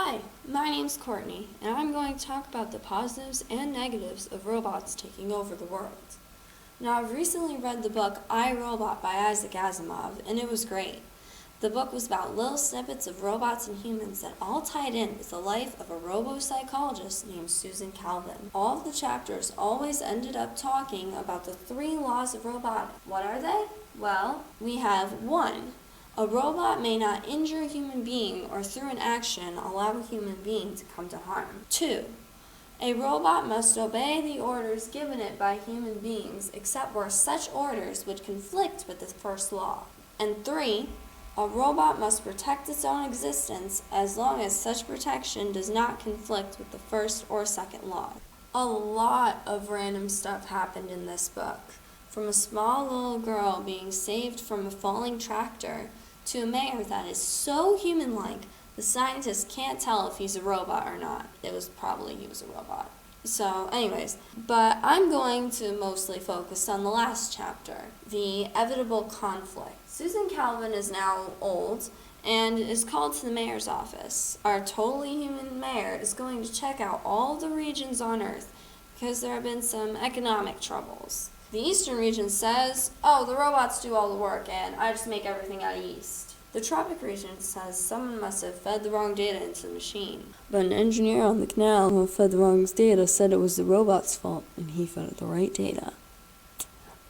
Hi, my name's Courtney, and I'm going to talk about the positives and negatives of robots taking over the world. Now, I've recently read the book I, Robot by Issac Asimov, and it was great. The book was about little snippets of robots and humans that all tied in with the life of a robo-psychologist named Susan Calvin. All of the chapters always ended up talking about the 3 laws of robotics. What are they? Well, we have 1. A robot may not injure a human being or through an action allow a human being to come to harm. 2. A robot must obey the orders given it by human beings except where such orders would conflict with the first law. And 3. A robot must protect its own existence as long as such protection does not conflict with the first or second law. A lot of random stuff happened in this book, from a small little girl being saved from a falling tractor to a mayor that is so human-like the scientists can't tell if he's a robot or not. He was a robot. So anyways, but I'm going to mostly focus on the last chapter, the inevitable conflict. Susan Calvin is now old and is called to the mayor's office. Our totally human mayor is going to check out all the regions on Earth because there have been some economic troubles. The eastern region says, oh, the robots do all the work and I just make everything out of yeast. The tropic region says someone must have fed the wrong data into the machine. But an engineer on the canal who fed the wrong data said it was the robot's fault and he fed it the right data.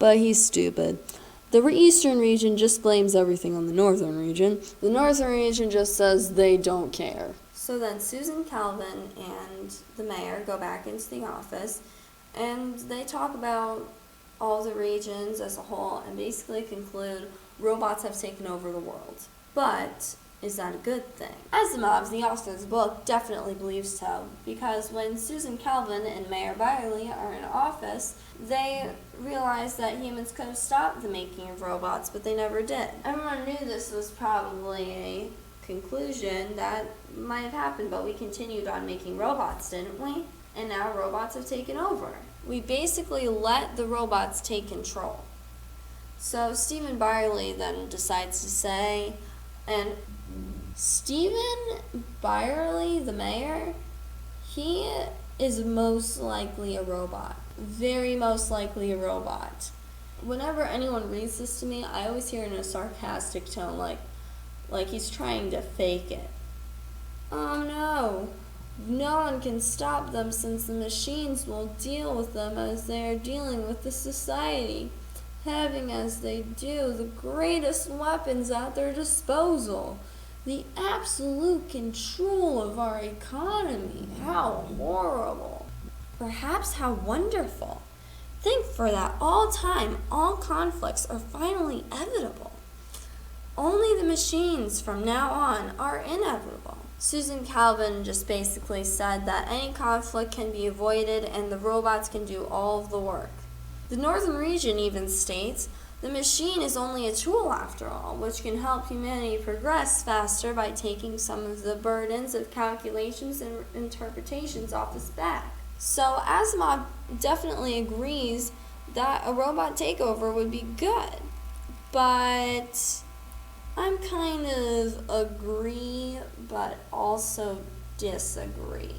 But he's stupid. The eastern region just blames everything on the northern region. The northern region just says they don't care. So then Susan Calvin and the mayor go back into the office and they talk about all the regions as a whole and basically conclude robots have taken over the world. But is that a good thing? Asimov, the author of the book, definitely believes so, because when Susan Calvin and Mayor Byerly are in office, they realized that humans could have stopped the making of robots, but they never did. Everyone knew this was probably a conclusion that might have happened, but we continued on making robots, didn't we? And now robots have taken over. We basically let the robots take control. So Stephen Byerly then decides to say, and Stephen Byerly, the mayor, he is most likely a robot. Very most likely a robot. Whenever anyone reads this to me, I always hear it in a sarcastic tone, like he's trying to fake it. Oh no. No one can stop them since the machines will deal with them as they are dealing with the society, having as they do the greatest weapons at their disposal, the absolute control of our economy. How horrible. Perhaps how wonderful. Think for that all time, all conflicts are finally inevitable. Only the machines from now on are inevitable. Susan Calvin just basically said that any conflict can be avoided and the robots can do all of the work. The northern region even states, the machine is only a tool after all, which can help humanity progress faster by taking some of the burdens of calculations and interpretations off its back. So Asimov definitely agrees that a robot takeover would be good, but I'm kind of agree, but also disagree.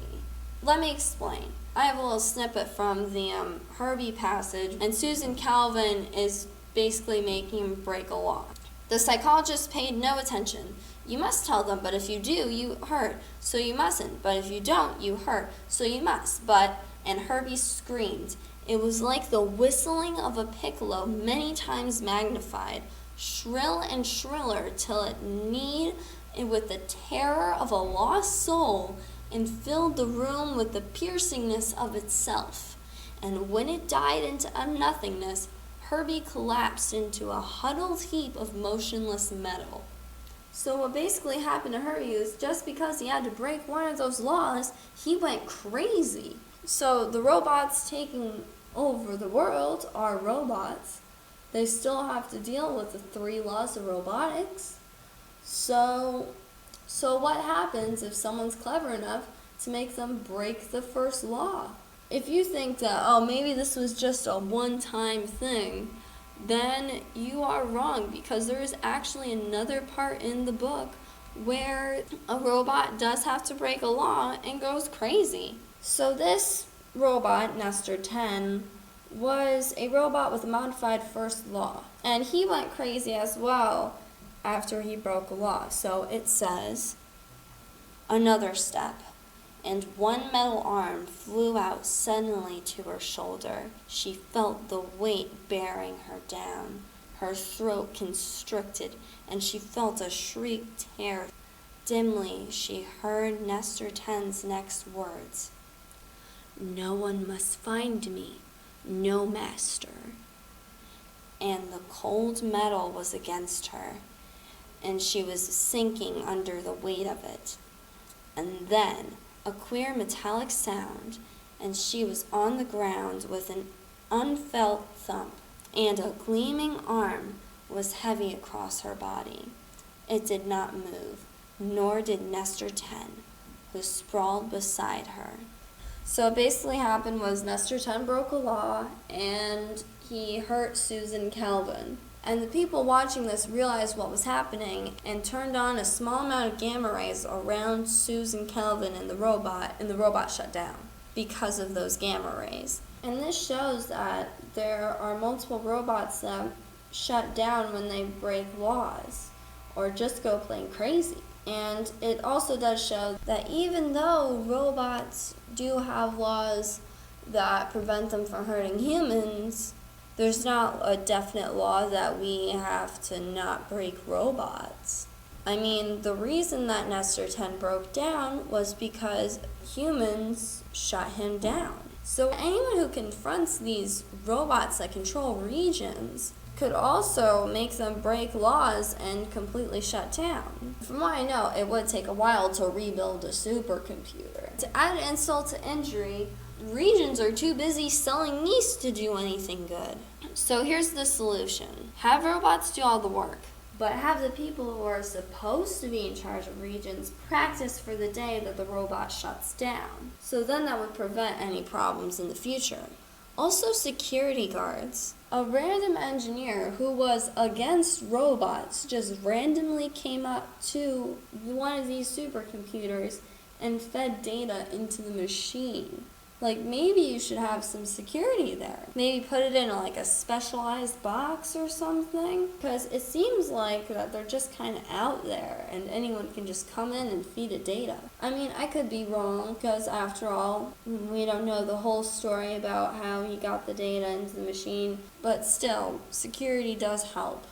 Let me explain. I have a little snippet from the Herbie passage, and Susan Calvin is basically making him break a law. The psychologist paid no attention. You must tell them, but if you do, you hurt, so you mustn't. But if you don't, you hurt, so you must. But, and Herbie screamed. It was like the whistling of a piccolo many times magnified, shrill and shriller till it kneed with the terror of a lost soul and filled the room with the piercingness of itself. And when it died into nothingness, Herbie collapsed into a huddled heap of motionless metal. So what basically happened to Herbie is just because he had to break one of those laws, he went crazy. So the robots taking over the world are robots. They still have to deal with the 3 laws of robotics. So what happens if someone's clever enough to make them break the first law? If you think that, oh, maybe this was just a one-time thing, then you are wrong, because there is actually another part in the book where a robot does have to break a law and goes crazy. So this robot, Nestor 10, was a robot with a modified first law. And he went crazy as well after he broke a law. So it says, another step, and one metal arm flew out suddenly to her shoulder. She felt the weight bearing her down. Her throat constricted, and she felt a shriek tear. Dimly, she heard Nestor 10's next words. No one must find me, no master. And the cold metal was against her, and she was sinking under the weight of it. And then a queer metallic sound, and she was on the ground with an unfelt thump, and a gleaming arm was heavy across her body. It did not move, nor did Nestor 10, who sprawled beside her. So what basically happened was Nestor 10 broke a law, and he hurt Susan Calvin. And the people watching this realized what was happening and turned on a small amount of gamma rays around Susan Calvin and the robot shut down because of those gamma rays. And this shows that there are multiple robots that shut down when they break laws or just go plain crazy. And it also does show that even though robots do have laws that prevent them from hurting humans, there's not a definite law that we have to not break robots. I mean, the reason that Nestor 10 broke down was because humans shut him down. So anyone who confronts these robots that control regions could also make them break laws and completely shut down. From what I know, it would take a while to rebuild a supercomputer. To add insult to injury, regions are too busy selling yeast to do anything good. So here's the solution. Have robots do all the work, but have the people who are supposed to be in charge of regions practice for the day that the robot shuts down. So then that would prevent any problems in the future. Also, security guards. A random engineer who was against robots just randomly came up to one of these supercomputers and fed data into the machine. Like, maybe you should have some security there. Maybe put it in like a specialized box or something. Because it seems like that they're just kind of out there and anyone can just come in and feed it data. I mean, I could be wrong because after all, we don't know the whole story about how he got the data into the machine. But still, security does help.